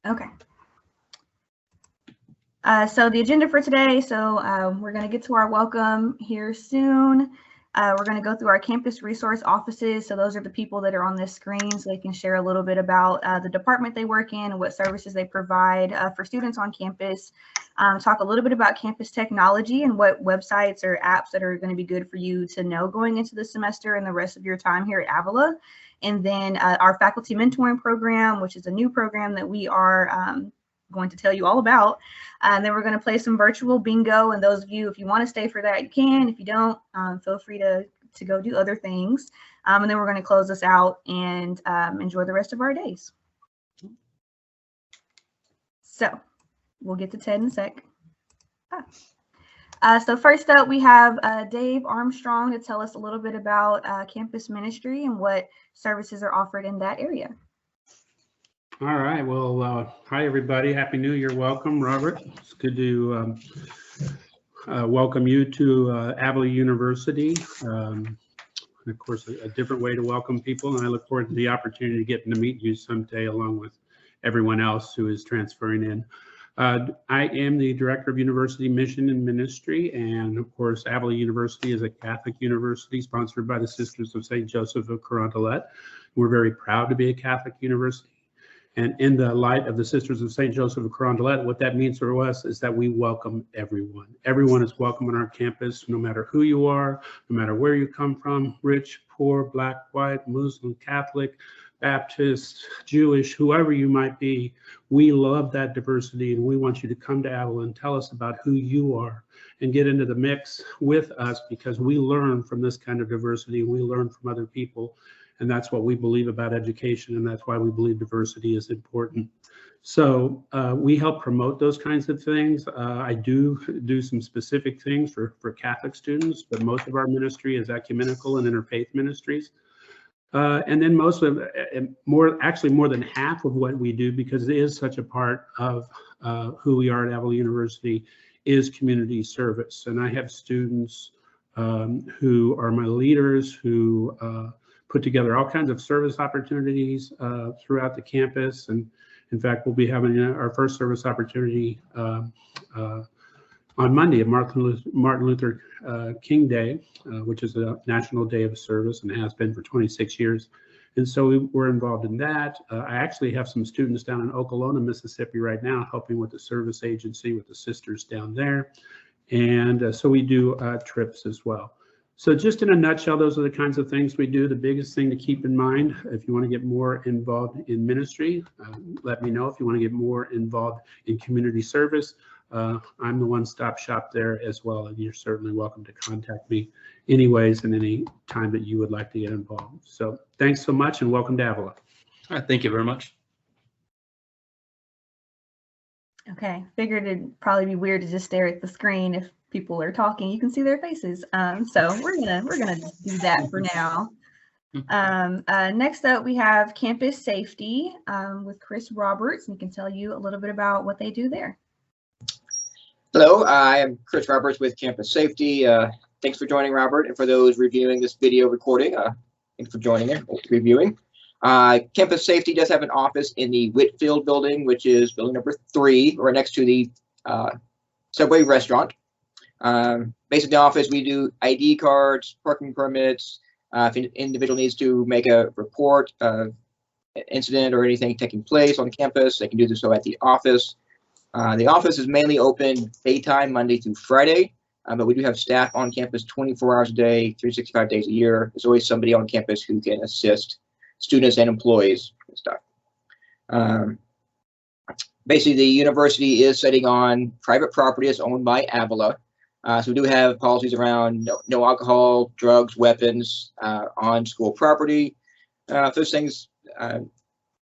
Okay. So the agenda for today, we're going to get to our welcome here soon. We're going to go through our campus resource offices. So those are the people that are on this screen, so they can share a little bit about the department they work in and what services they provide for students on campus. Talk a little bit about campus technology and what websites or apps that are going to be good for you to know going into the semester and the rest of your time here at Avila. And then our faculty mentoring program, which is a new program that we are going to tell you all about. And then we're going to play some virtual bingo. And those of you, if you want to stay for that, you can. If you don't, feel free to go do other things. And then we're going to close this out and enjoy the rest of our days. So we'll get to Ted in a sec. So first up, we have Dave Armstrong to tell us a little bit about campus ministry and what services are offered in that area. All right. Well, hi, everybody. Happy New Year. Welcome, Robert. It's good to welcome you to Avila University. Of course, a different way to welcome people. And I look forward to the opportunity to getting to meet you someday, along with everyone else who is transferring in. I am the Director of University Mission and Ministry. And of course, Avila University is a Catholic university sponsored by the Sisters of St. Joseph of Carondelet. We're very proud to be a Catholic university. And in the light of the Sisters of St. Joseph of Carondelet, what that means for us is that we welcome everyone. Everyone is welcome on our campus, no matter who you are, no matter where you come from, rich, poor, black, white, Muslim, Catholic, Baptist, Jewish, whoever you might be. We love that diversity, and we want you to come to Avila and tell us about who you are and get into the mix with us, because we learn from this kind of diversity. We learn from other people. And that's what we believe about education, and that's why we believe diversity is important. So we help promote those kinds of things. I do some specific things for Catholic students, but most of our ministry is ecumenical and interfaith ministries. And then actually more than half of what we do, because it is such a part of who we are at Avila University, is community service. And I have students who are my leaders who put together all kinds of service opportunities throughout the campus. And in fact, we'll be having our first service opportunity on Monday at Martin Luther King Day, which is a national day of service and has been for 26 years. And so we're involved in that. I actually have some students down in Okolona, Mississippi right now, helping with the service agency with the sisters down there. And so we do trips as well. So just in a nutshell, those are the kinds of things we do. The biggest thing to keep in mind, if you want to get more involved in ministry, let me know. If you want to get more involved in community service, I'm the one-stop shop there as well. And you're certainly welcome to contact me anyways and any time that you would like to get involved. So thanks so much and welcome to Avila. All right, thank you very much. Okay, figured it'd probably be weird to just stare at the screen. If people are talking, you can see their faces. So we're gonna do that for now. Next up, we have campus safety with Chris Roberts, and he can tell you a little bit about what they do there. Hello, I am Chris Roberts with Campus Safety. Thanks for joining, Robert, and for those reviewing this video recording, thanks for joining and reviewing. Campus Safety does have an office in the Whitfield building, which is building number 3, right next to the Subway restaurant. Basically, in the office, we do ID cards, parking permits. If an individual needs to make a report of an incident or anything taking place on campus, they can do so at the office. The office is mainly open daytime, Monday through Friday, but we do have staff on campus 24 hours a day, 365 days a year. There's always somebody on campus who can assist students and employees and stuff. Basically, the university is sitting on private property that's owned by Avila. So we do have policies around no alcohol, drugs, weapons on school property. If those things,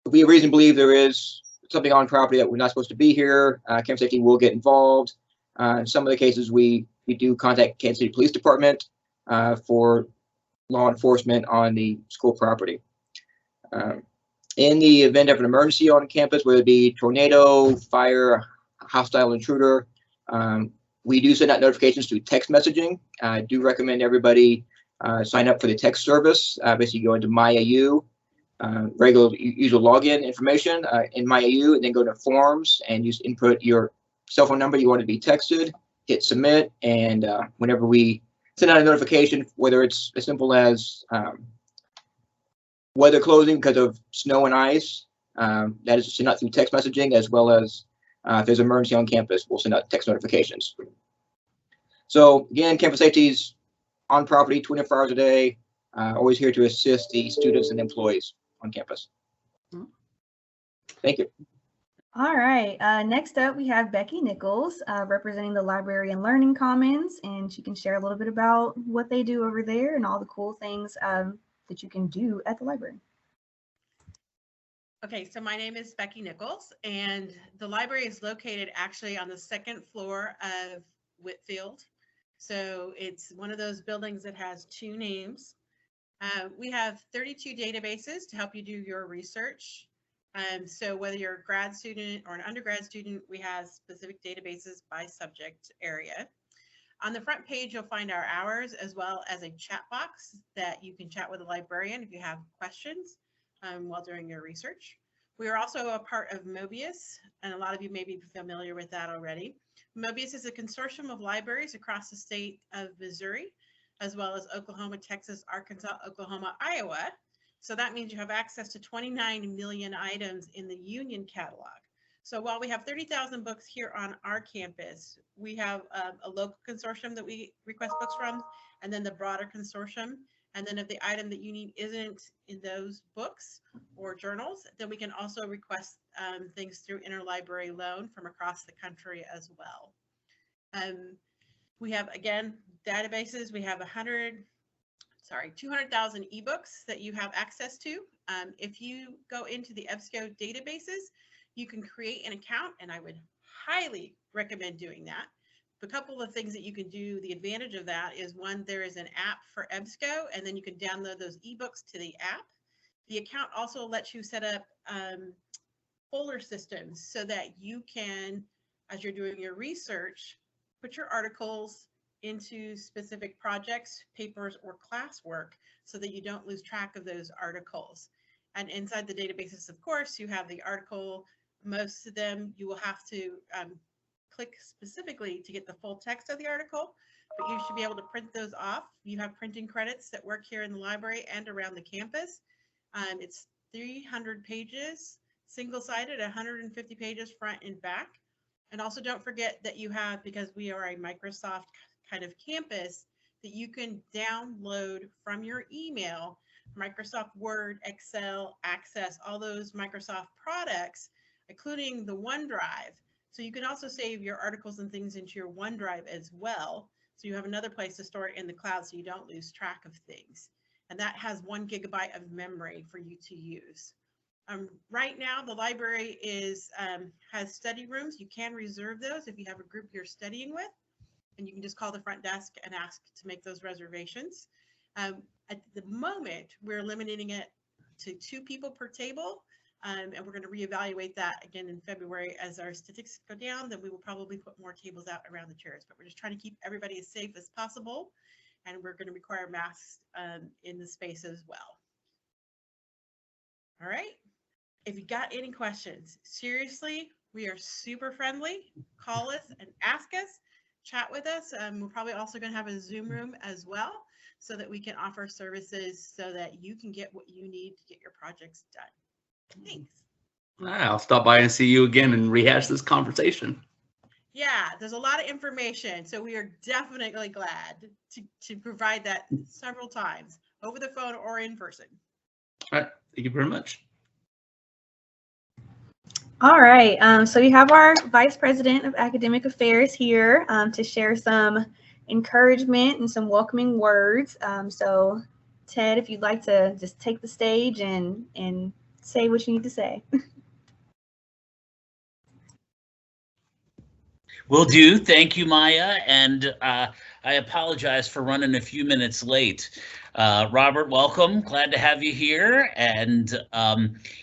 we have reason to believe there is something on property that we're not supposed to be here, Campus Safety will get involved. In some of the cases, we do contact Kansas City Police Department for law enforcement on the school property. In the event of an emergency on campus, whether it be tornado, fire, hostile intruder, we do send out notifications through text messaging. I do recommend everybody sign up for the text service. Basically, go into MyAU, regular usual login information in MyAU, and then go to Forms and just input your cell phone number you want to be texted, hit submit, and whenever we send out a notification, whether it's as simple as weather closing because of snow and ice, that is sent out through text messaging, as well as if there's an emergency on campus, we'll send out text notifications. So again, campus safety is on property 24 hours a day, always here to assist the students and employees on campus. Thank you. All right, next up we have Becky Nichols representing the Library and Learning Commons, and she can share a little bit about what they do over there and all the cool things that you can do at the library. Okay, so my name is Becky Nichols, and the library is located actually on the second floor of Whitfield. So it's one of those buildings that has two names. We have 32 databases to help you do your research. So whether you're a grad student or an undergrad student, we have specific databases by subject area. On the front page, you'll find our hours as well as a chat box that you can chat with a librarian if you have questions while doing your research. We are also a part of Mobius, and a lot of you may be familiar with that already. Mobius is a consortium of libraries across the state of Missouri, as well as Oklahoma, Texas, Arkansas, Oklahoma, Iowa. So that means you have access to 29 million items in the Union catalog. So while we have 30,000 books here on our campus, we have a local consortium that we request books from, and then the broader consortium. And then if the item that you need isn't in those books or journals, then we can also request things through interlibrary loan from across the country as well. We have, again, databases. We have 200,000 ebooks that you have access to. If you go into the EBSCO databases, you can create an account, and I would highly recommend doing that. A couple of things that you can do, the advantage of that is, one, there is an app for EBSCO, and then you can download those ebooks to the app. The account also lets you set up folder systems so that you can, as you're doing your research, put your articles into specific projects, papers, or classwork so that you don't lose track of those articles. And inside the databases, of course, you have the article. Most of them you will have to click specifically to get the full text of the article, but you should be able to print those off. You have printing credits that work here in the library and around the campus. It's 300 pages, single-sided, 150 pages front and back. And also don't forget that you have, because we are a Microsoft kind of campus, that you can download from your email Microsoft Word, Excel, Access, all those Microsoft products, including the OneDrive. So you can also save your articles and things into your OneDrive as well. So you have another place to store it in the cloud so you don't lose track of things. And that has 1 gigabyte of memory for you to use. Right now, the library has study rooms. You can reserve those if you have a group you're studying with. And you can just call the front desk and ask to make those reservations. At the moment, we're eliminating it to 2 people per table. And we're going to reevaluate that again in February as our statistics go down. Then we will probably put more tables out around the chairs, but we're just trying to keep everybody as safe as possible. And we're going to require masks in the space as well. All right. If you got any questions, seriously, we are super friendly. Call us and ask us, chat with us. We're probably also going to have a Zoom room as well so that we can offer services so that you can get what you need to get your projects done. Thanks. I'll stop by and see you again and rehash this conversation. Yeah, there's a lot of information, so we are definitely glad to provide that several times, over the phone or in person. All right, thank you very much. All right, so we have our Vice President of Academic Affairs here to share some encouragement and some welcoming words. So Ted, if you'd like to just take the stage and say what you need to say. Will do. Thank you, Maya. And I apologize for running a few minutes late. Robert, welcome. Glad to have you here. And,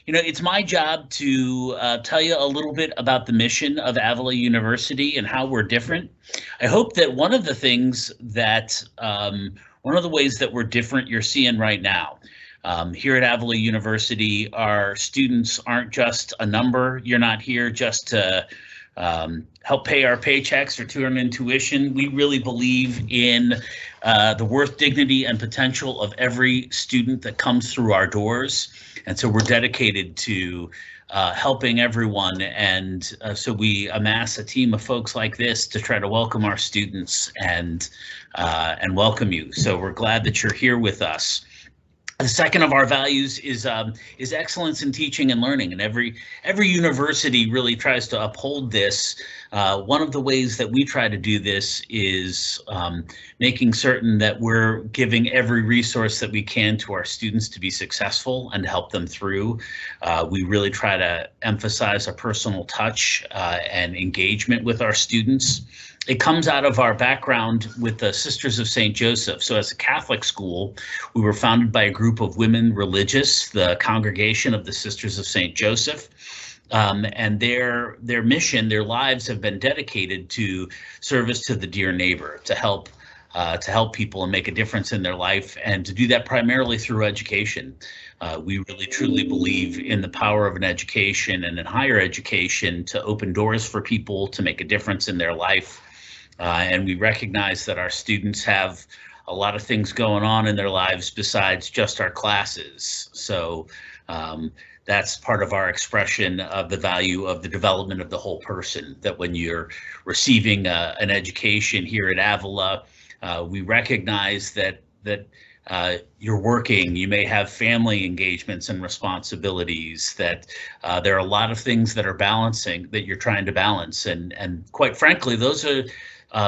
it's my job to tell you a little bit about the mission of Avila University and how we're different. I hope that one of the things that, one of the ways that we're different you're seeing right now. Here at Avila University, our students aren't just a number. You're not here just to help pay our paychecks or to earn tuition. We really believe in the worth, dignity, and potential of every student that comes through our doors. And so we're dedicated to helping everyone. And so we amass a team of folks like this to try to welcome our students and welcome you. So we're glad that you're here with us. The second of our values is excellence in teaching and learning, and every university really tries to uphold this. One of the ways that we try to do this is making certain that we're giving every resource that we can to our students to be successful and to help them through. We really try to emphasize a personal touch and engagement with our students. It comes out of our background with the Sisters of St. Joseph. So as a Catholic school, we were founded by a group of women religious, the Congregation of the Sisters of St. Joseph. And their mission, their lives have been dedicated to service to the dear neighbor, to help people and make a difference in their life, and to do that primarily through education. We really truly believe in the power of an education and in higher education to open doors for people to make a difference in their life. And we recognize that our students have a lot of things going on in their lives besides just our classes. So that's part of our expression of the value of the development of the whole person, that when you're receiving an education here at Avila, we recognize that you're working, you may have family engagements and responsibilities, that there are a lot of things that are balancing, that you're trying to balance. And quite frankly, those are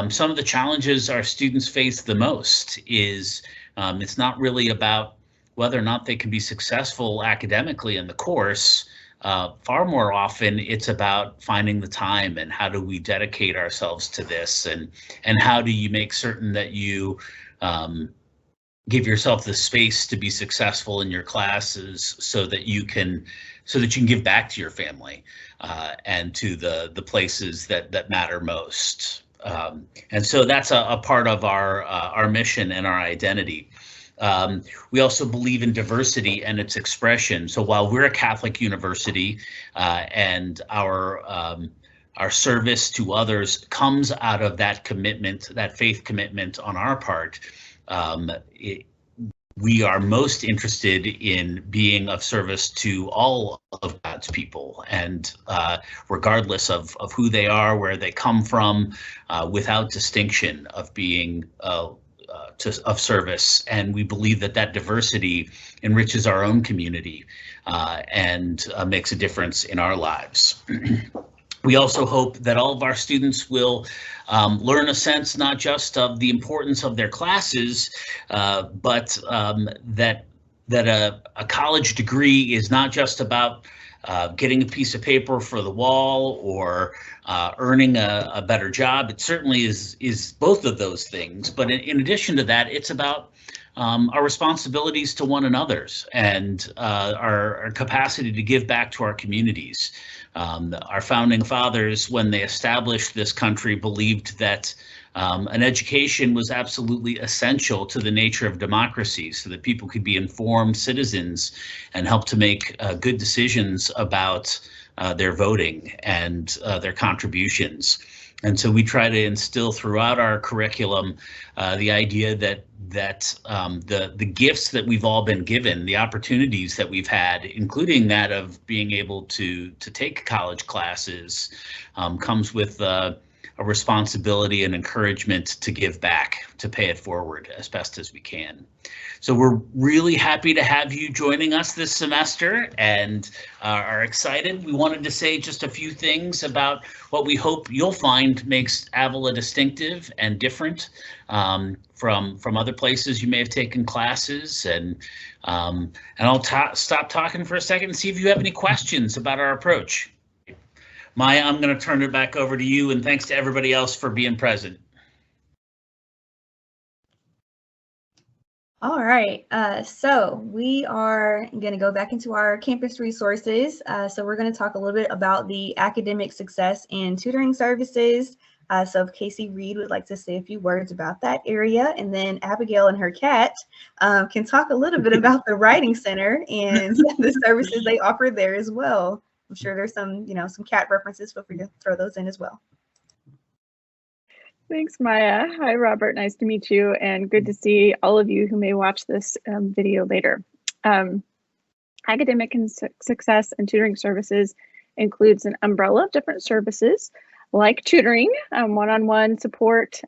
some of the challenges our students face the most. Is it's not really about whether or not they can be successful academically in the course. Far more often, it's about finding the time and how do we dedicate ourselves to this, and how do you make certain that you give yourself the space to be successful in your classes so that you can give back to your family and to the places that matter most. And so that's a part of our mission and our identity. We also believe in diversity and its expression. So while we're a Catholic university and our service to others comes out of that commitment, that faith commitment on our part, we are most interested in being of service to all of God's people, and regardless of who they are, where they come from, without distinction of being of service. And we believe that diversity enriches our own community and makes a difference in our lives. We also hope that all of our students will learn a sense not just of the importance of their classes, but that a college degree is not just about getting a piece of paper for the wall or earning a better job. It certainly is both of those things. But in addition to that, it's about our responsibilities to one another and our capacity to give back to our communities. Our founding fathers, when they established this country, believed that an education was absolutely essential to the nature of democracy, so that people could be informed citizens and help to make good decisions about their voting and their contributions. And so we try to instill throughout our curriculum the idea that the gifts that we've all been given, the opportunities that we've had, including that of being able to take college classes, comes with a responsibility and encouragement to give back, to pay it forward as best as we can. So we're really happy to have you joining us this semester and are excited. We wanted to say just a few things about what we hope you'll find makes Avila distinctive and different from other places you may have taken classes. And I'll stop talking for a second and see if you have any questions about our approach. Maya, I'm going to turn it back over to you, and thanks to everybody else for being present. All right, so we are going to go back into our campus resources. So we're going to talk a little bit about the academic success and tutoring services. So if Kasey Reid would like to say a few words about that area, and then Abigail and her cat can talk a little bit about the Writing Center and the services they offer there as well. I'm sure there's some, some cat references. Feel free to throw those in as well. Thanks, Maya. Hi, Robert. Nice to meet you, and good to see all of you who may watch this video later. Academic and Success and Tutoring Services includes an umbrella of different services like tutoring, one-on-one support,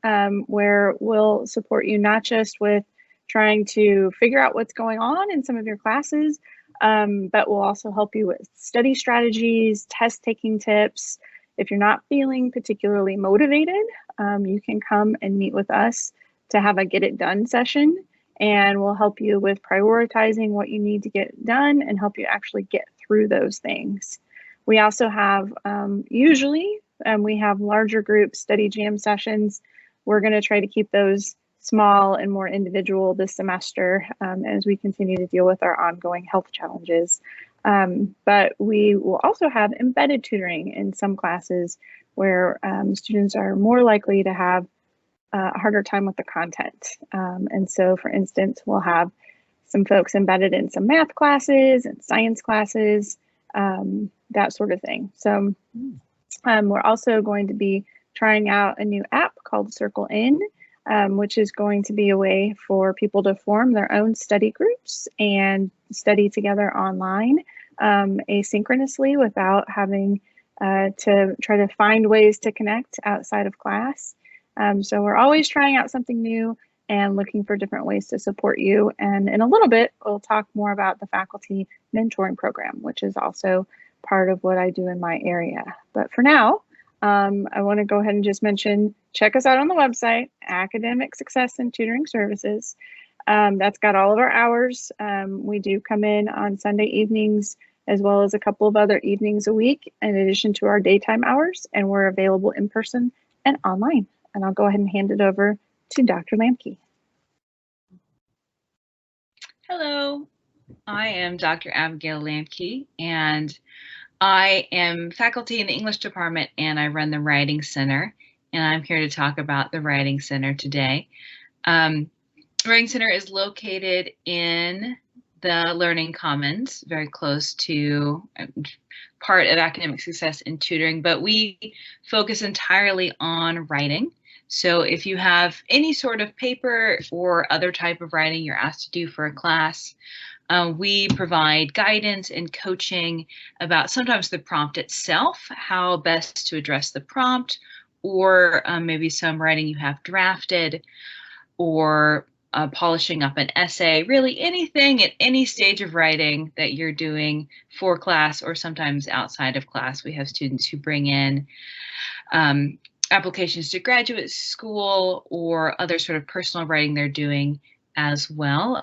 where we'll support you not just with trying to figure out what's going on in some of your classes, but we'll also help you with study strategies, test-taking tips. If you're not feeling particularly motivated, you can come and meet with us to have a get it done session, and we'll help you with prioritizing what you need to get done and help you actually get through those things. We also have, usually, we have larger group study jam sessions. We're going to try to keep those small and more individual this semester as we continue to deal with our ongoing health challenges. But we will also have embedded tutoring in some classes where students are more likely to have a harder time with the content. And so, for instance, we'll have some folks embedded in some math classes and science classes, that sort of thing. So we're also going to be trying out a new app called Circle In, which is going to be a way for people to form their own study groups and study together online asynchronously without having to try to find ways to connect outside of class. So we're always trying out something new and looking for different ways to support you. And in a little bit, we'll talk more about the faculty mentoring program, which is also part of what I do in my area. But for now, I want to go ahead and just mention, check us out on the website, Academic Success and Tutoring Services. That's got all of our hours. We do come in on Sunday evenings, as well as a couple of other evenings a week, in addition to our daytime hours, and we're available in person and online. And I'll go ahead and hand it over to Dr. Lambke. Hello, I am Dr. Abigail Lambke, and I am faculty in the English department, and I run the Writing Center, and I'm here to talk about the Writing Center today. Writing Center is located in the Learning Commons, very close to part of Academic Success and Tutoring, but we focus entirely on writing. So if you have any sort of paper or other type of writing you're asked to do for a class, we provide guidance and coaching about sometimes the prompt itself, how best to address the prompt, or maybe some writing you have drafted, or polishing up an essay, really anything at any stage of writing that you're doing for class or sometimes outside of class. We have students who bring in applications to graduate school or other sort of personal writing they're doing as well.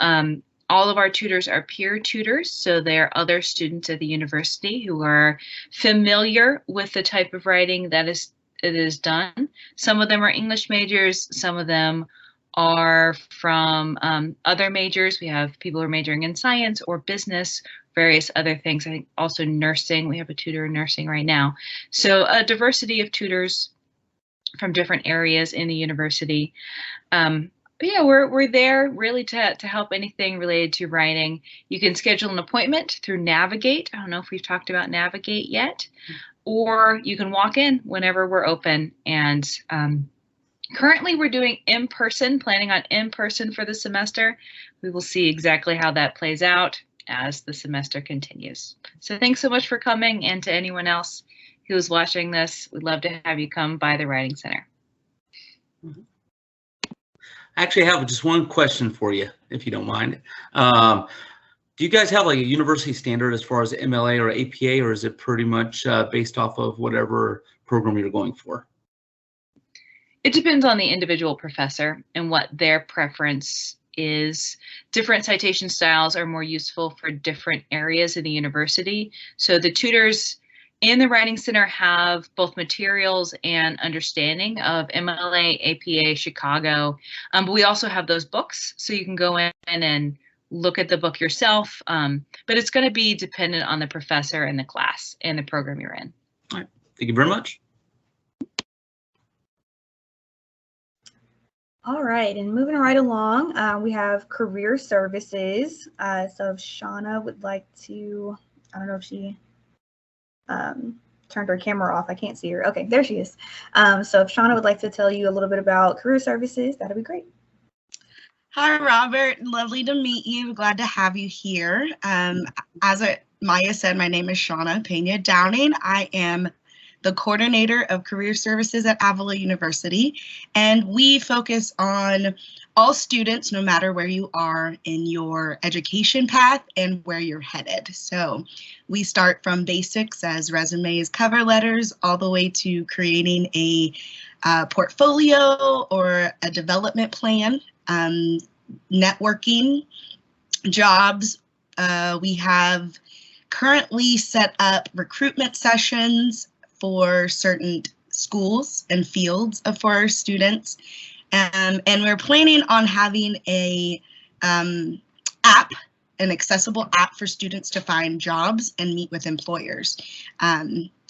All of our tutors are peer tutors, so they're other students at the university who are familiar with the type of writing that is done. Some of them are English majors, some of them are from other majors. We have people who are majoring in science or business, various other things. I think also nursing. We have a tutor in nursing right now. So a diversity of tutors from different areas in the university. But yeah, we're there really to help anything related to writing. You can schedule an appointment through Navigate. I don't know if we've talked about Navigate yet, or you can walk in whenever we're open. And currently we're doing in-person, planning on in-person for the semester. We will see exactly how that plays out as the semester continues. So thanks so much for coming, and to anyone else who is watching this, we'd love to have you come by the Writing Center. I actually have just one question for you, if you don't mind. Do you guys have like a university standard as far as MLA or APA, or is it pretty much based off of whatever program you're going for? It depends on the individual professor and what their preference is. Different citation styles are more useful for different areas of the university. So the tutors in the Writing Center have both materials and understanding of MLA, APA, Chicago, but we also have those books, so you can go in and look at the book yourself, but it's going to be dependent on the professor and the class and the program you're in. All right. Thank you very much. All right, and moving right along, we have career services. So if Shawna would like to, I don't know if she turned her camera off. I can't see her. Okay, there she is. So if Shawna would like to tell you a little bit about career services, that'd be great. Hi, Robert. Lovely to meet you. Glad to have you here. As Maya said, my name is Shawna Pena-Downing. I am the coordinator of career services at Avila University, and we focus on all students, no matter where you are in your education path and where you're headed. So we start from basics as resumes, cover letters, all the way to creating a portfolio or a development plan, networking, jobs. We have currently set up recruitment sessions for certain schools and fields for our students. And we're planning on having a app, an accessible app for students to find jobs and meet with employers.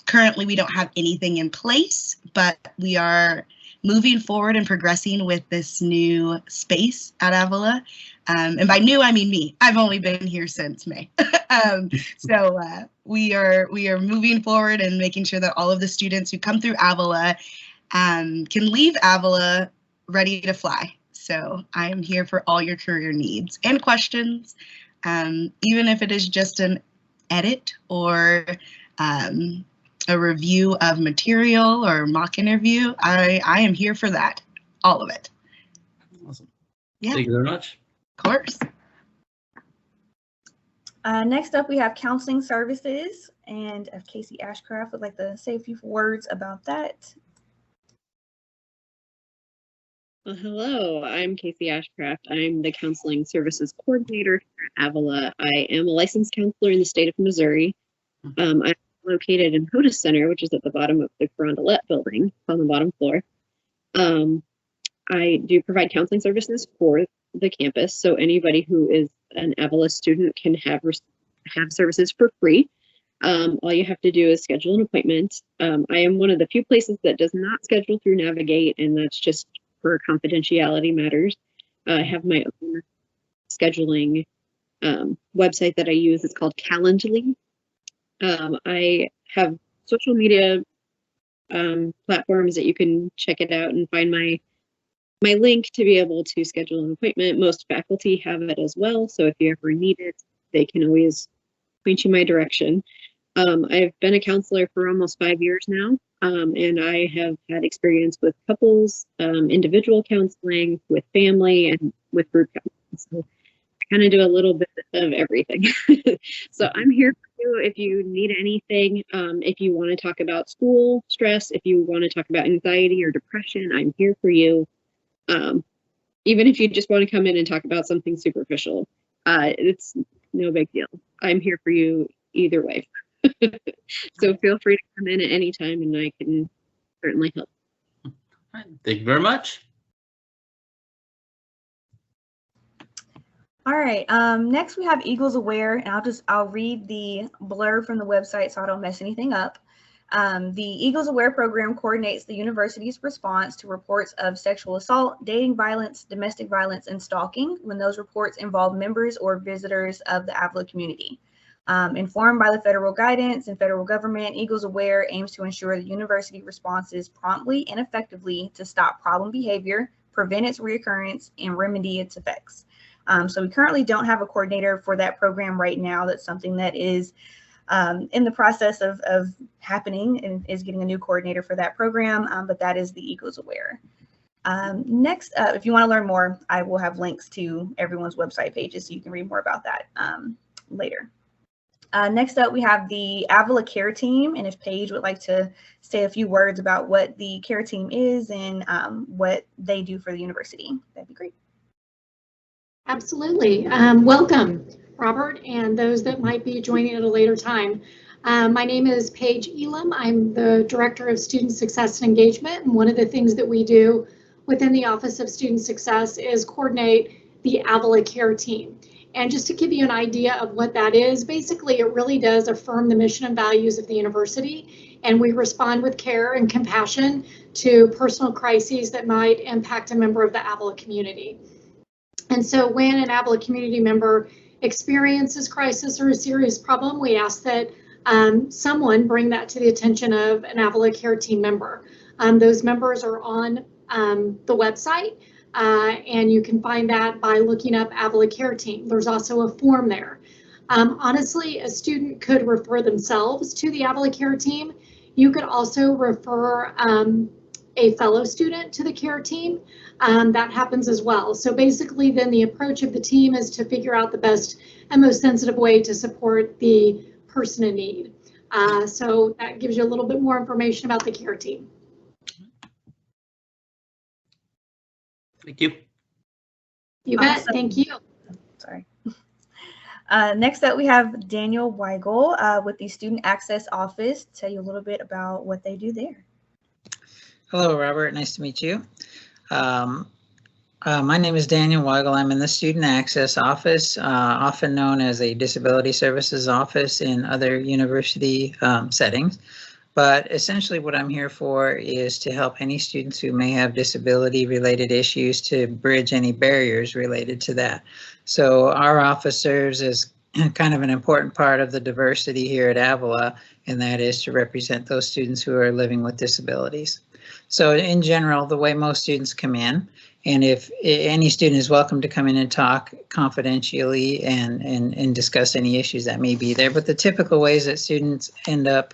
Currently, we don't have anything in place, but we are moving forward and progressing with this new space at Avila. And by new, I mean me. I've only been here since May. So we are moving forward and making sure that all of the students who come through Avila can leave Avila ready to fly. So I am here for all your career needs and questions, even if it is just an edit or a review of material or mock interview. I am here for that, all of it. Awesome. Yeah. Thank you very much. Of course. Next up, we have counseling services, and if Kasey Ashcraft would like to say a few words about that. Well, hello, I'm Kasey Ashcraft. I'm the counseling services coordinator here at Avila. I am a licensed counselor in the state of Missouri. I'm located in HODUS Center, which is at the bottom of the Carondelet building on the bottom floor. I do provide counseling services for the campus, so anybody who is an Avila student can have services for free. All you have to do is schedule an appointment. I am one of the few places that does not schedule through Navigate, and that's just for confidentiality matters. I have my own scheduling website that I use. It's called Calendly. I have social media platforms that you can check it out and find my link to be able to schedule an appointment. Most faculty have it as well, so if you ever need it, they can always point you my direction. I've been a counselor for almost 5 years now, and I have had experience with couples, individual counseling, with family, and with group counseling. So I kind of do a little bit of everything. So I'm here for you if you need anything. If you want to talk about school stress, if you want to talk about anxiety or depression, I'm here for you. Even if you just want to come in and talk about something superficial, it's no big deal. I'm here for you either way. So feel free to come in at any time and I can certainly help. Thank you very much. All right, next we have Eagles Aware, and I'll read the blurb from the website so I don't mess anything up. The Eagles Aware program coordinates the university's response to reports of sexual assault, dating violence, domestic violence, and stalking when those reports involve members or visitors of the Avila community. Informed by the federal guidance and federal government, Eagles Aware aims to ensure the university responses promptly and effectively to stop problem behavior, prevent its reoccurrence, and remedy its effects. So we currently don't have a coordinator for that program right now. That's something that is in the process of happening and is getting a new coordinator for that program, but that is the Eagles Aware. Next up, if you want to learn more, I will have links to everyone's website pages so you can read more about that later. Next up, we have the Avila Care Team, and if Paige would like to say a few words about what the Care Team is and what they do for the university, that'd be great. Absolutely. Welcome, Robert, and those that might be joining at a later time. My name is Paige Illum. I'm the Director of Student Success and Engagement, and one of the things that we do within the Office of Student Success is coordinate the Avila Care Team. And just to give you an idea of what that is, basically it really does affirm the mission and values of the university, and we respond with care and compassion to personal crises that might impact a member of the Avila community. And so when an Avila community member experiences crisis or a serious problem, we ask that someone bring that to the attention of an Avila care team member. Those members are on the website. And you can find that by looking up Avila Care Team. There's also a form there. Honestly, a student could refer themselves to the Avila Care Team. You could also refer a fellow student to the care team. That happens as well. So basically then the approach of the team is to figure out the best and most sensitive way to support the person in need. So that gives you a little bit more information about the care team. Thank you. You bet. Awesome. Thank you. Sorry. Next up, we have Daniel Weigel with the Student Access Office. Tell you a little bit about what they do there. Hello, Robert. Nice to meet you. My name is Daniel Weigel. I'm in the Student Access Office, often known as a Disability Services Office in other university settings. But essentially what I'm here for is to help any students who may have disability related issues to bridge any barriers related to that. So our office serves as kind of an important part of the diversity here at Avila, and that is to represent those students who are living with disabilities. So in general, the way most students come in, and if any student is welcome to come in and talk confidentially and discuss any issues that may be there, but the typical ways that students end up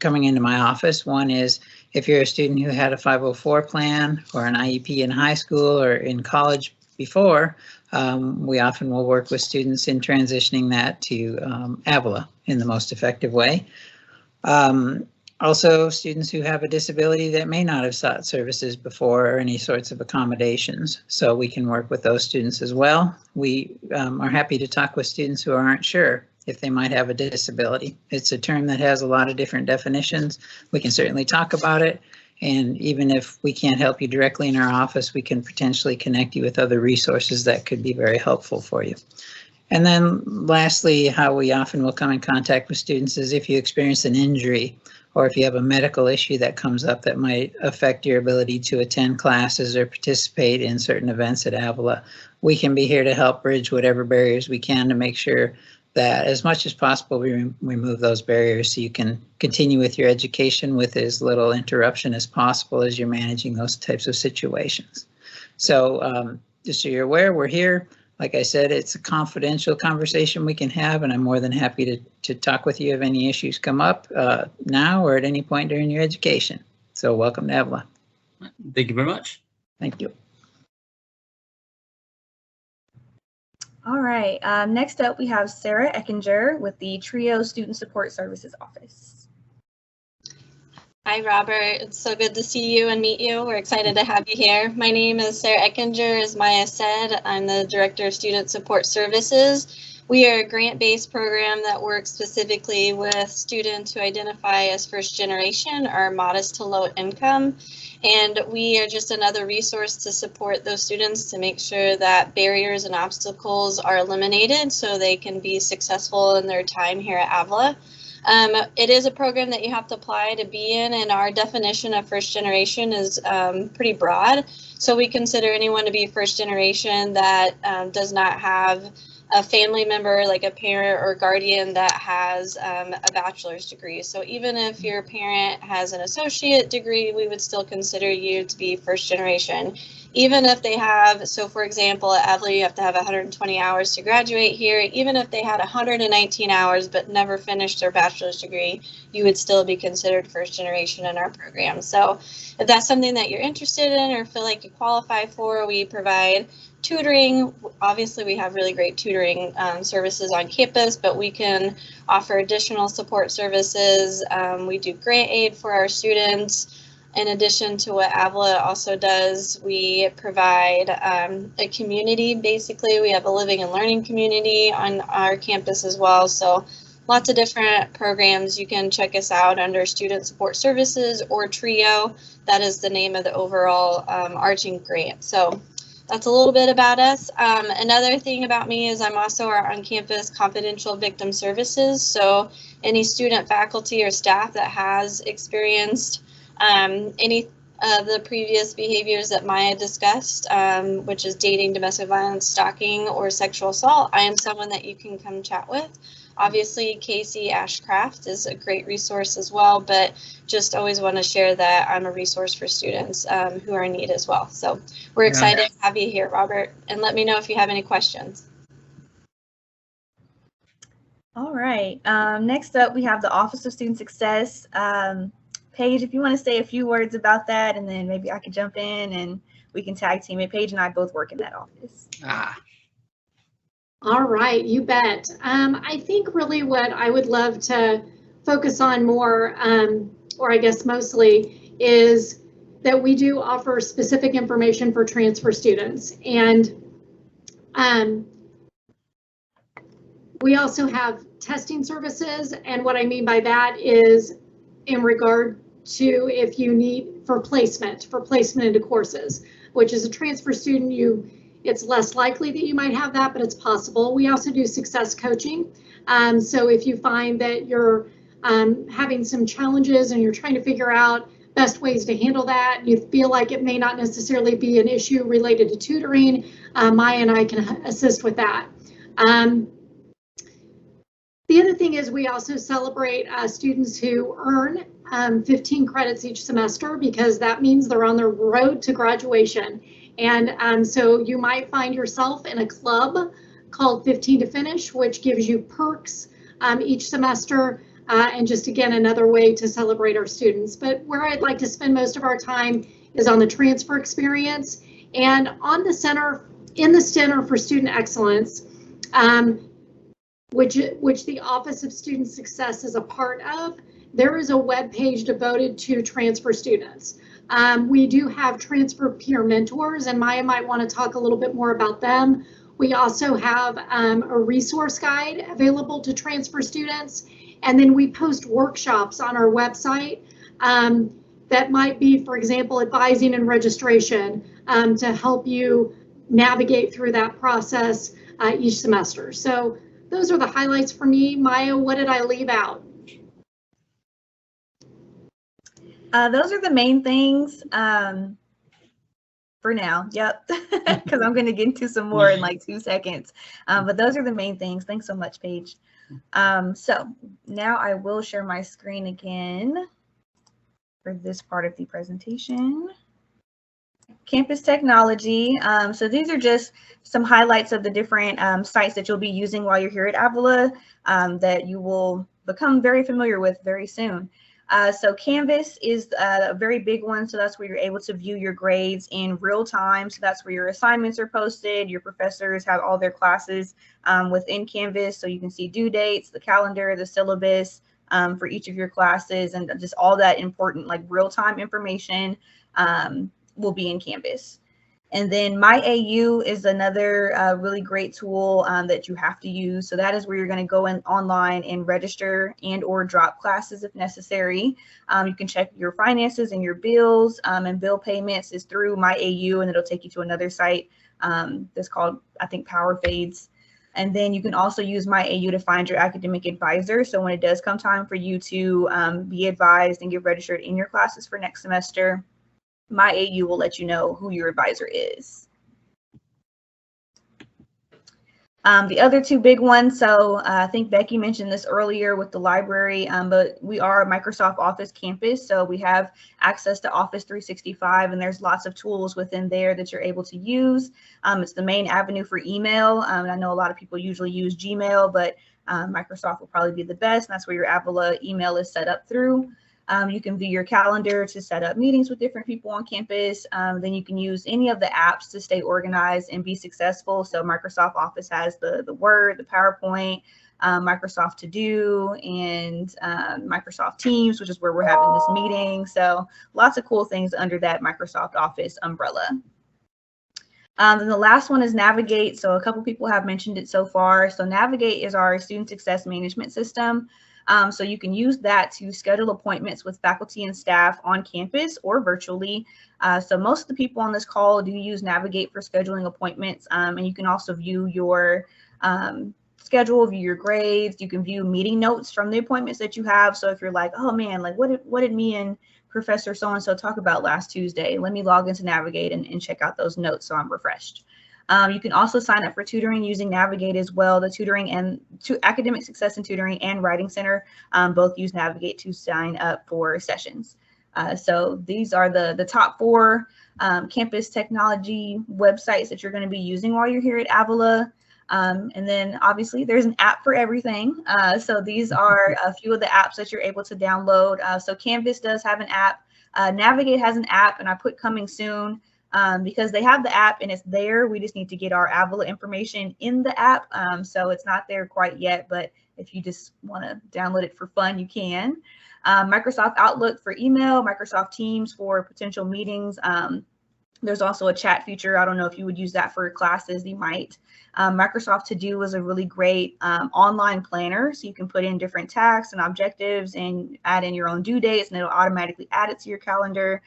coming into my office. One is if you're a student who had a 504 plan or an IEP in high school or in college before, we often will work with students in transitioning that to Avila in the most effective way. Also, students who have a disability that may not have sought services before or any sorts of accommodations. So we can work with those students as well. We are happy to talk with students who aren't sure if they might have a disability. It's a term that has a lot of different definitions. We can certainly talk about it. And even if we can't help you directly in our office, we can potentially connect you with other resources that could be very helpful for you. And then lastly, how we often will come in contact with students is if you experience an injury or if you have a medical issue that comes up that might affect your ability to attend classes or participate in certain events at Avila. We can be here to help bridge whatever barriers we can to make sure that as much as possible we remove those barriers so you can continue with your education with as little interruption as possible as you're managing those types of situations. So just so you're aware, we're here. Like I said, it's a confidential conversation we can have, and I'm more than happy to talk with you if any issues come up now or at any point during your education. So welcome to Avila. Thank you very much. Thank you. All right, next up we have Sara Eckinger with the TRIO Student Support Services Office. Hi, Robert. It's so good to see you and meet you. We're excited to have you here. My name is Sara Eckinger, as Maya said. I'm the Director of Student Support Services. We are a grant-based program that works specifically with students who identify as first generation or modest to low income. And we are just another resource to support those students to make sure that barriers and obstacles are eliminated so they can be successful in their time here at Avila. It is a program that you have to apply to be in, and our definition of first generation is pretty broad. So we consider anyone to be first generation that does not have a family member, like a parent or guardian, that has a bachelor's degree. So even if your parent has an associate degree, we would still consider you to be first generation. Even if they have, so for example, at Avila, you have to have 120 hours to graduate here. Even if they had 119 hours but never finished their bachelor's degree, you would still be considered first generation in our program. So if that's something that you're interested in or feel like you qualify for, we provide tutoring. Obviously, we have really great tutoring services on campus, but we can offer additional support services. We do grant aid for our students. In addition to what Avila also does, we provide a community. Basically, we have a living and learning community on our campus as well. So lots of different programs. You can check us out under Student Support Services or TRIO. That is the name of the overall arching grant. So that's a little bit about us. Another thing about me is I'm also our on-campus confidential victim services. So any student, faculty, or staff that has experienced any of the previous behaviors that Maya discussed, which is dating, domestic violence, stalking, or sexual assault, I am someone that you can come chat with. Obviously, Kasey Ashcraft is a great resource as well, but just always want to share that I'm a resource for students who are in need as well. So we're excited to have you here, Robert, and let me know if you have any questions. All right. Next up, we have the Office of Student Success. Paige, if you want to say a few words about that, and then maybe I could jump in and we can tag team it. Paige and I both work in that office. All right, you bet. I think really what I would love to focus on more, or I guess mostly, is that we do offer specific information for transfer students. And we also have testing services. And what I mean by that is in regard to if you need for placement into courses, which as a transfer student, it's less likely that you might have that, but it's possible. We also do success coaching. So if you find that you're having some challenges and you're trying to figure out best ways to handle that, you feel like it may not necessarily be an issue related to tutoring, Maya and I can assist with that. The other thing is we also celebrate students who earn 15 credits each semester, because that means they're on their road to graduation. And so you might find yourself in a club called 15 to Finish, which gives you perks each semester, and just again another way to celebrate our students. But where I'd like to spend most of our time is on the transfer experience and on the Center for Student Excellence, which the Office of Student Success is a part of. There is a web page devoted to transfer students. We do have transfer peer mentors, and Maya might want to talk a little bit more about them. We also have a resource guide available to transfer students, and then we post workshops on our website that might be, for example, advising and registration to help you navigate through that process each semester. So those are the highlights for me. Maya, what did I leave out? Those are the main things for now. Yep, because I'm going to get into some more in like 2 seconds. But those are the main things. Thanks so much, Paige. So now I will share my screen again for this part of the presentation. Campus technology. So these are just some highlights of the different sites that you'll be using while you're here at Avila that you will become very familiar with very soon. So Canvas is a very big one. So that's where you're able to view your grades in real time. So that's where your assignments are posted. Your professors have all their classes within Canvas. So you can see due dates, the calendar, the syllabus for each of your classes, and just all that important like real-time information will be in Canvas. And then My AU is another really great tool that you have to use. So that is where you're going to go in online and register and or drop classes if necessary. You can check your finances and your bills, and bill payments is through My AU, and it'll take you to another site that's called, I think, Power Fades. And then you can also use My AU to find your academic advisor. So when it does come time for you to be advised and get registered in your classes for next semester, My AU will let you know who your advisor is. The other two big ones, so I think Becky mentioned this earlier with the library, but we are a Microsoft Office campus, so we have access to Office 365, and there's lots of tools within there that you're able to use. It's the main avenue for email, and I know a lot of people usually use Gmail, but Microsoft will probably be the best, and that's where your Avila email is set up through. You can view your calendar to set up meetings with different people on campus. Then you can use any of the apps to stay organized and be successful. So Microsoft Office has the Word, the PowerPoint, Microsoft To Do, and Microsoft Teams, which is where we're having this meeting. So lots of cool things under that Microsoft Office umbrella. And the last one is Navigate. So a couple people have mentioned it so far. So Navigate is our student success management system. So you can use that to schedule appointments with faculty and staff on campus or virtually. So most of the people on this call do use Navigate for scheduling appointments, and you can also view your schedule, view your grades. You can view meeting notes from the appointments that you have. So if you're like, oh man, like what did me and Professor so-and-so talk about last Tuesday? Let me log into Navigate and check out those notes so I'm refreshed. You can also sign up for tutoring using Navigate as well. The tutoring and academic success and tutoring and writing center both use Navigate to sign up for sessions. So these are the top 4 campus technology websites that you're going to be using while you're here at Avila. And then obviously there's an app for everything. So these are a few of the apps that you're able to download. So Canvas does have an app. Navigate has an app, and I put coming soon. Because they have the app and it's there. We just need to get our Avila information in the app. So it's not there quite yet, but if you just want to download it for fun, you can. Microsoft Outlook for email, Microsoft Teams for potential meetings. There's also a chat feature. I don't know if you would use that for classes, you might. Microsoft To Do is a really great online planner. So you can put in different tasks and objectives and add in your own due dates, and it'll automatically add it to your calendar.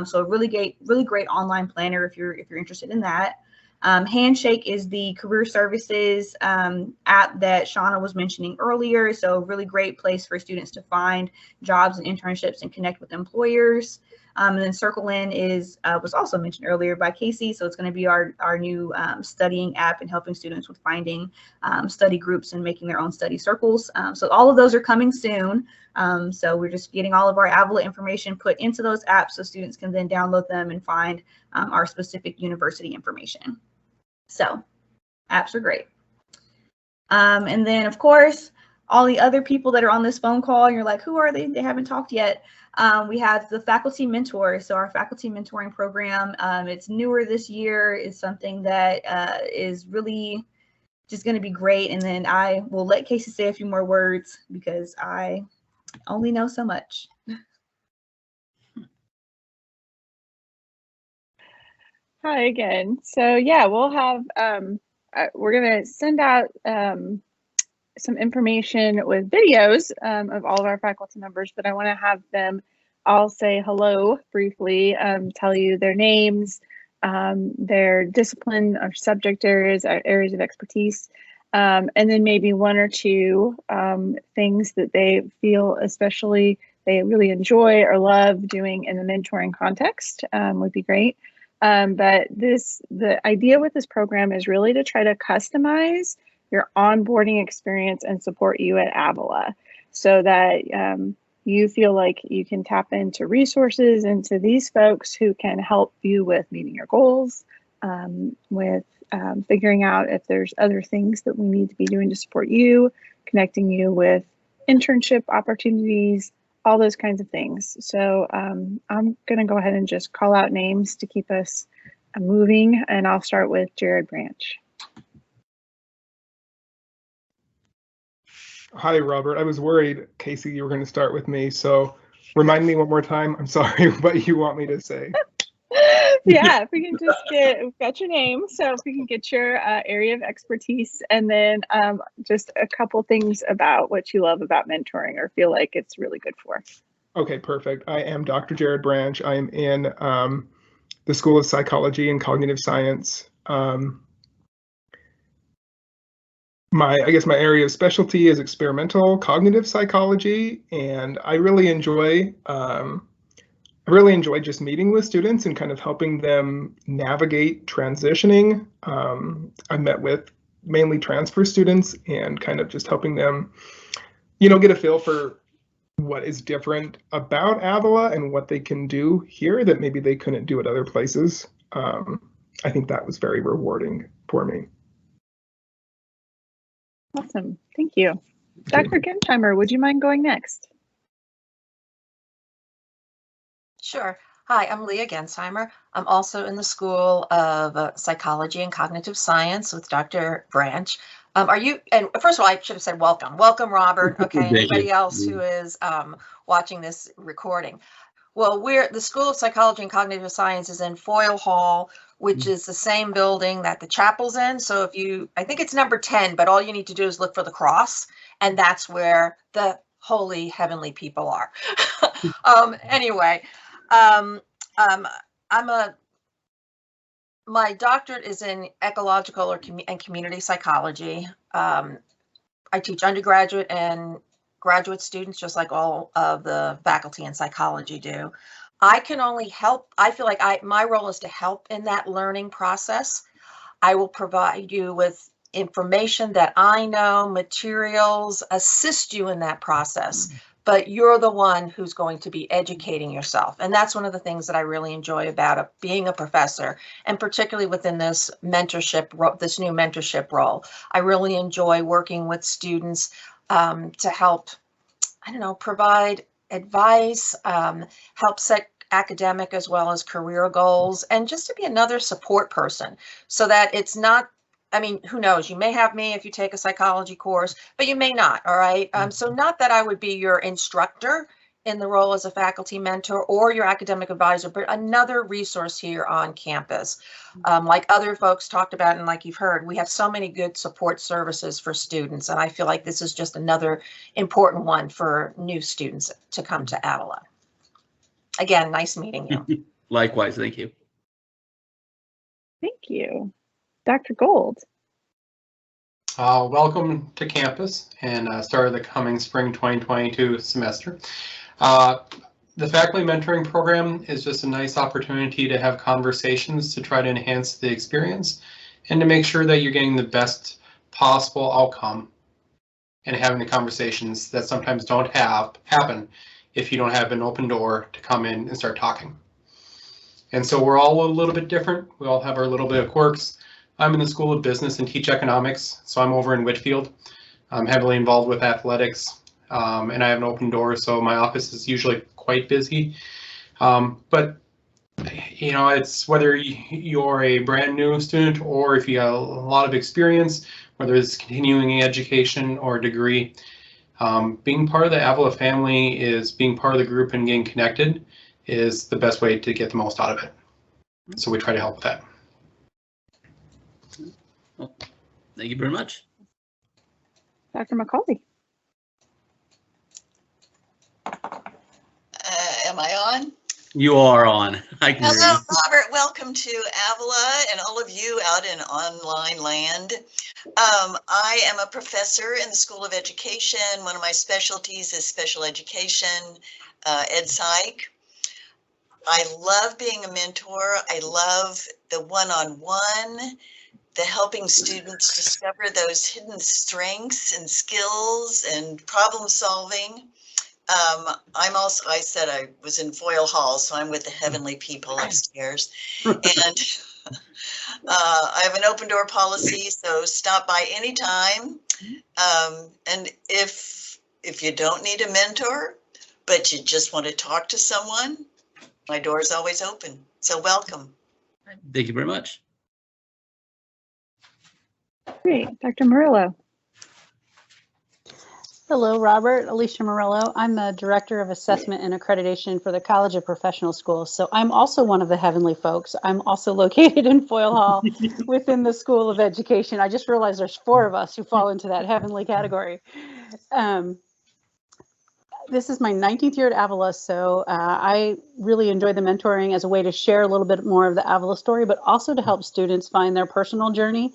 So a really great online planner if you're interested in that. Handshake is the career services app that Shawna was mentioning earlier. So a really great place for students to find jobs and internships and connect with employers. And then Circle In was also mentioned earlier by Kasey. So it's going to be our new studying app and helping students with finding study groups and making their own study circles. So all of those are coming soon. So we're just getting all of our Avila information put into those apps so students can then download them and find our specific university information. So apps are great. And then of course, all the other people that are on this phone call, and you're like, who are they? They haven't talked yet. We have the faculty mentor. So our faculty mentoring program, it's newer this year, is something that is really just going to be great. And then I will let Kasey say a few more words because I only know so much. Hi again. So yeah, we'll have, we're going to send out some information with videos of all of our faculty members, but I want to have them all say hello briefly, tell you their names, their discipline or subject areas of expertise, and then maybe 1 or 2 things that they feel especially they really enjoy or love doing in the mentoring context would be great. But the idea with this program is really to try to customize your onboarding experience and support you at Avila so that you feel like you can tap into resources, into these folks who can help you with meeting your goals, with figuring out if there's other things that we need to be doing to support you, connecting you with internship opportunities, all those kinds of things. So I'm going to go ahead and just call out names to keep us moving, and I'll start with Jared Branch. Hi, Robert. I was worried, Kasey, you were going to start with me. So remind me one more time. I'm sorry, what you want me to say. Yeah, if we can just we've got your name. So if we can get your area of expertise, and then just a couple things about what you love about mentoring or feel like it's really good for. Okay, perfect. I am Dr. Jared Branch. I am in the School of Psychology and Cognitive Science. I guess my area of specialty is experimental cognitive psychology, and I really enjoy just meeting with students and kind of helping them navigate transitioning. I met with mainly transfer students and kind of just helping them, get a feel for what is different about Avila and what they can do here that maybe they couldn't do at other places. I think that was very rewarding for me. Awesome. Thank you. Dr. Gensheimer, would you mind going next? Sure. Hi, I'm Leah Gensheimer. I'm also in the School of Psychology and Cognitive Science with Dr. Branch. Are you, and first of all, I should have said welcome. Welcome, Robert. Okay, anybody else who is watching this recording. Well, the School of Psychology and Cognitive Science is in Foyle Hall, which is the same building that the chapel's in. So I think it's number 10, but all you need to do is look for the cross, and that's where the holy heavenly people are. Anyway, my doctorate is in ecological and community psychology. I teach undergraduate and graduate students, just like all of the faculty in psychology do. I can only help. I feel like my role is to help in that learning process. I will provide you with information that I know, materials, assist you in that process. But you're the one who's going to be educating yourself. And that's one of the things that I really enjoy about being a professor, and particularly within this mentorship, this new mentorship role. I really enjoy working with students to help, I don't know, provide advice, help set academic as well as career goals, and just to be another support person so that it's not, I mean, who knows, you may have me if you take a psychology course, but you may not, all right? So not that I would be your instructor in the role as a faculty mentor or your academic advisor, but another resource here on campus. Like other folks talked about, and like you've heard, we have so many good support services for students, and I feel like this is just another important one for new students to come to Avila. Again, nice meeting you. Likewise, thank you. Thank you. Dr. Gold. Welcome to campus and start of the coming spring 2022 semester. The faculty mentoring program is just a nice opportunity to have conversations to try to enhance the experience and to make sure that you're getting the best possible outcome and having the conversations that sometimes don't happen if you don't have an open door to come in and start talking. And so we're all a little bit different. We all have our little bit of quirks. I'm in the School of Business and teach economics, so I'm over in Whitfield. I'm heavily involved with athletics, and I have an open door, so my office is usually quite busy. But you know, it's whether you're a brand new student or if you have a lot of experience, whether it's continuing education or degree, being part of the Avila family is being part of the group and getting connected is the best way to get the most out of it. So we try to help with that. Well, thank you very much. Dr. McCauley. Am I on? You are on. I can hear Hello, you. Robert. Welcome to Avila and all of you out in online land. I am a professor in the School of Education. One of my specialties is special education, ed psych. I love being a mentor. I love the one-on-one, the helping students discover those hidden strengths and skills and problem solving. I'm also, I said I was in Foyle Hall, so I'm with the heavenly people upstairs. And I have an open door policy, so stop by anytime. And if you don't need a mentor, but you just want to talk to someone, my door is always open. So welcome. Thank you very much. Great. Dr. Murillo. Hello, Robert. Alicia Murillo. I'm the Director of Assessment and Accreditation for the College of Professional Schools. So I'm also one of the heavenly folks. I'm also located in Foyle Hall within the School of Education. I just realized there's 4 of us who fall into that heavenly category. This is my 19th year at Avila, so I really enjoy the mentoring as a way to share a little bit more of the Avila story, but also to help students find their personal journey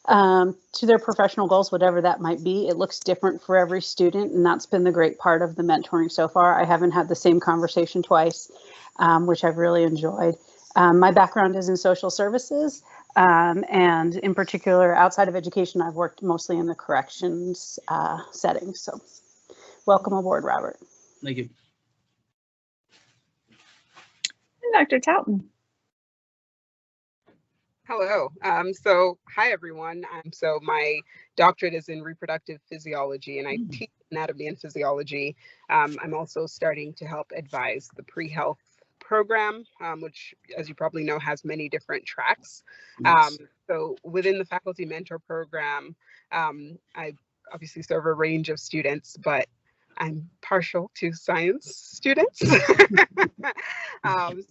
to their professional goals, whatever that might be. It looks different for every student, and that's been the great part of the mentoring so far. I haven't had the same conversation twice, which I've really enjoyed. My background is in social services, and in particular, outside of education, I've worked mostly in the corrections setting. So welcome aboard, Robert. Thank you. And Dr. Touton. Hello. So hi, everyone. So my doctorate is in reproductive physiology, and I teach anatomy and physiology. I'm also starting to help advise the pre-health program, which, as you probably know, has many different tracks. Yes. So within the faculty mentor program, I obviously serve a range of students, but I'm partial to science students.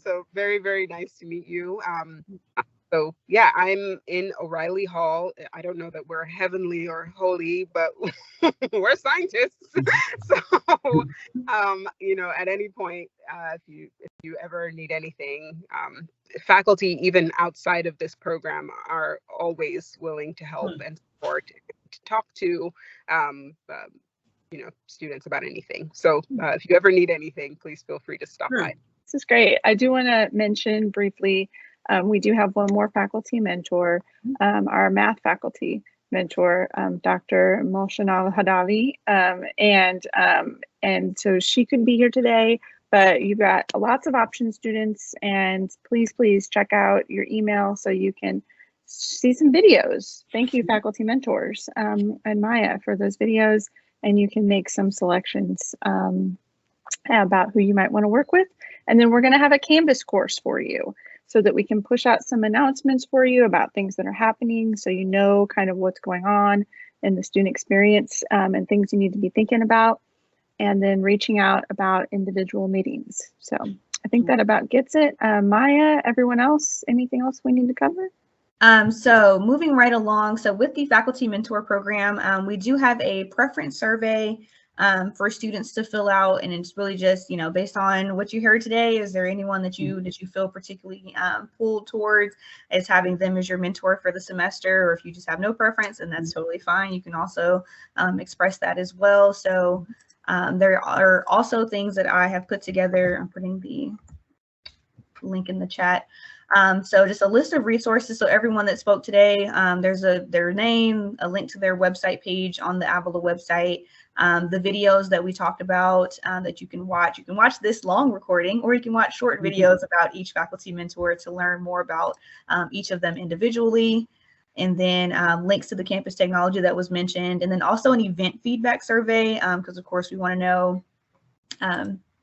So very, very nice to meet you. So yeah, I'm in O'Reilly Hall. I don't know that we're heavenly or holy, but we're scientists. So, you know, at any point, if you ever need anything, faculty, even outside of this program, are always willing to help and support, to talk to, you know, students about anything. So if you ever need anything, please feel free to stop by. This is great. I do want to mention briefly, we do have one more faculty mentor, our math faculty mentor, Dr. Moshanal Hadavi, and so she couldn't be here today, but you've got lots of options, students, and please check out your email so you can see some videos. Thank you, faculty mentors, and Maya, for those videos, and you can make some selections about who you might want to work with. And then we're going to have a Canvas course for you so that we can push out some announcements for you about things that are happening, so you know kind of what's going on in the student experience, and things you need to be thinking about, and then reaching out about individual meetings. So I think that about gets it. Maya, everyone else, anything else we need to cover? So moving right along, so with the faculty mentor program, we do have a preference survey for students to fill out, and it's really just, you know, based on what you heard today, is there anyone that you feel particularly pulled towards as having them as your mentor for the semester, or if you just have no preference, and that's totally fine. You can also express that as well. So there are also things that I have put together. I'm putting the link in the chat. So just a list of resources. So everyone that spoke today, there's their name, a link to their website page on the Avila website, the videos that we talked about that you can watch. You can watch this long recording, or you can watch short videos about each faculty mentor to learn more about each of them individually. And then links to the campus technology that was mentioned, and then also an event feedback survey, because of course we want to know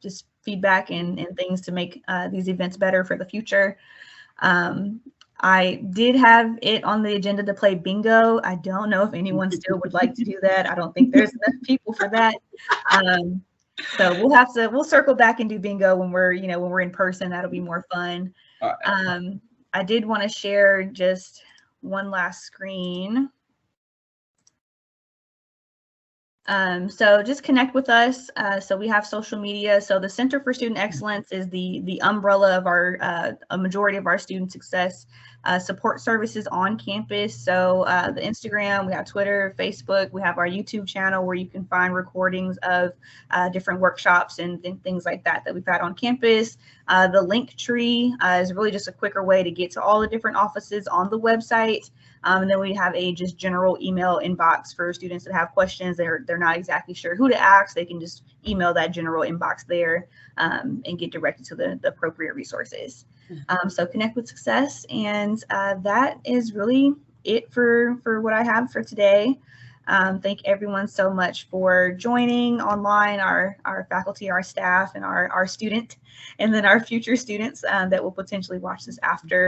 just feedback and things to make these events better for the future. I did have it on the agenda to play bingo. I don't know if anyone still would like to do that. I don't think there's enough people for that. So we'll circle back and do bingo when we're in person. That'll be more fun. I did want to share just one last screen. So just connect with us. So we have social media. So the Center for Student Excellence is the umbrella of our a majority of our student success support services on campus. So the Instagram, we have Twitter, Facebook, we have our YouTube channel where you can find recordings of different workshops and things like that we've had on campus. The link tree is really just a quicker way to get to all the different offices on the website. And then we have a just general email inbox for students that have questions. They're not exactly sure who to ask. They can just email that general inbox there and get directed to the appropriate resources. So connect with success, and that is really it for what I have for today. Thank everyone so much for joining online, our faculty, our staff, and our student, and then our future students that will potentially watch this after.